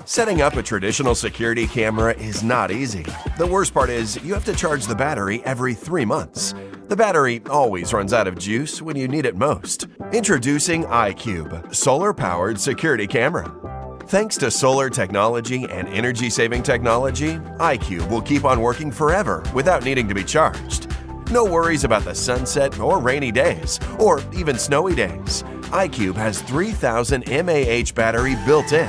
Setting up a traditional security camera is not easy. The worst part is you have to charge the battery every 3 months. The battery always runs out of juice when you need it most. Introducing iQube solar-powered security camera. Thanks to solar technology and energy-saving technology, iQube will keep on working forever without needing to be charged. No worries about the sunset or rainy days, or even snowy days. iQube has 3000 mAh battery built in.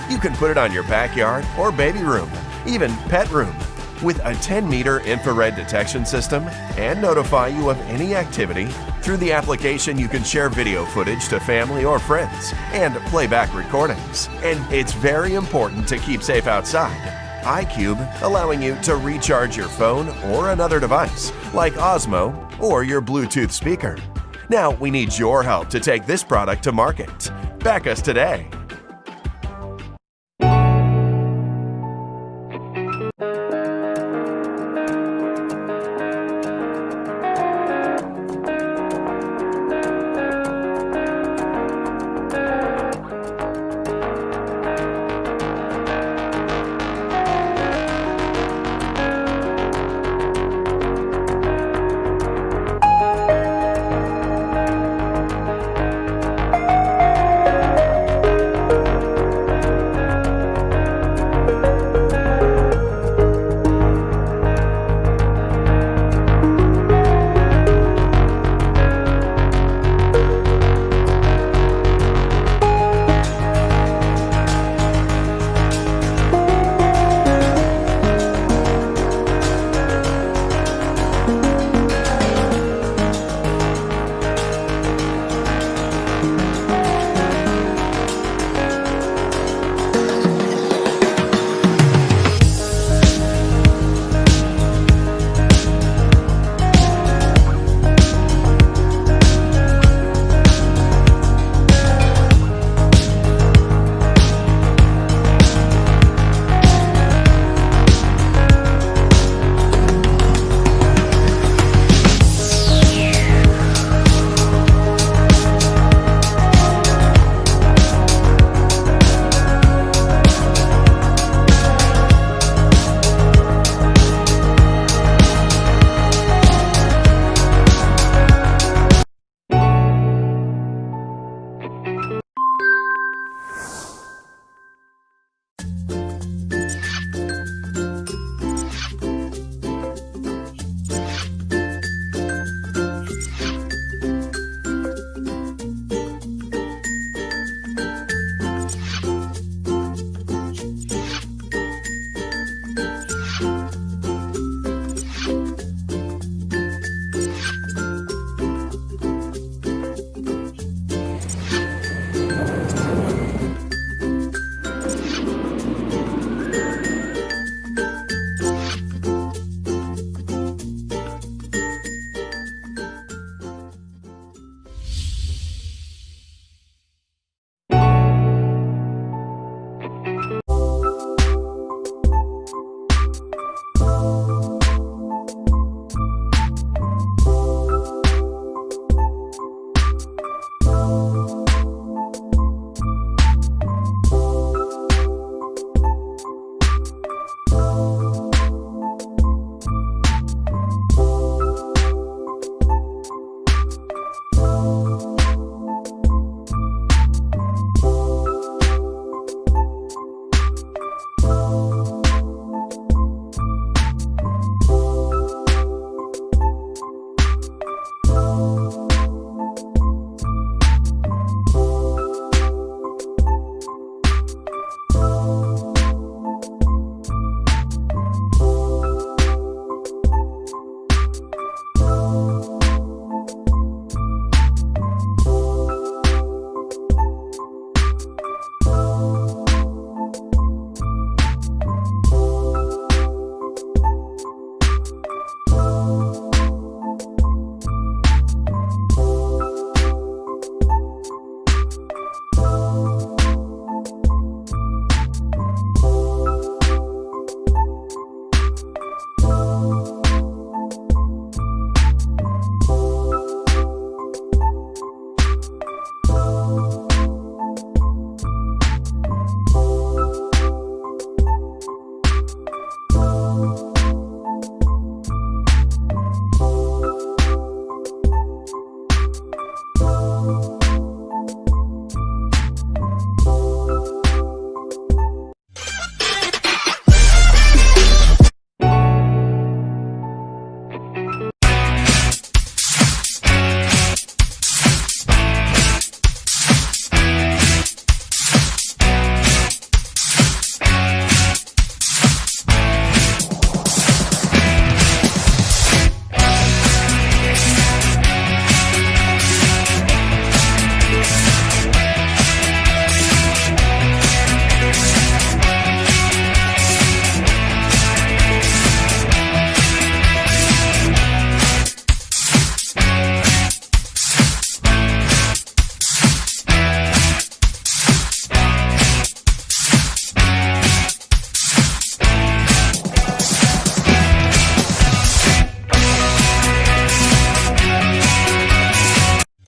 You can put it on your backyard or baby room, even pet room. With a 10-meter infrared detection system and notify you of any activity, through the application you can share video footage to family or friends and play back recordings. And it's very important to keep safe outside. iQube allowing you to recharge your phone or another device like Osmo or your Bluetooth speaker. Now we need your help to take this product to market. Back us today.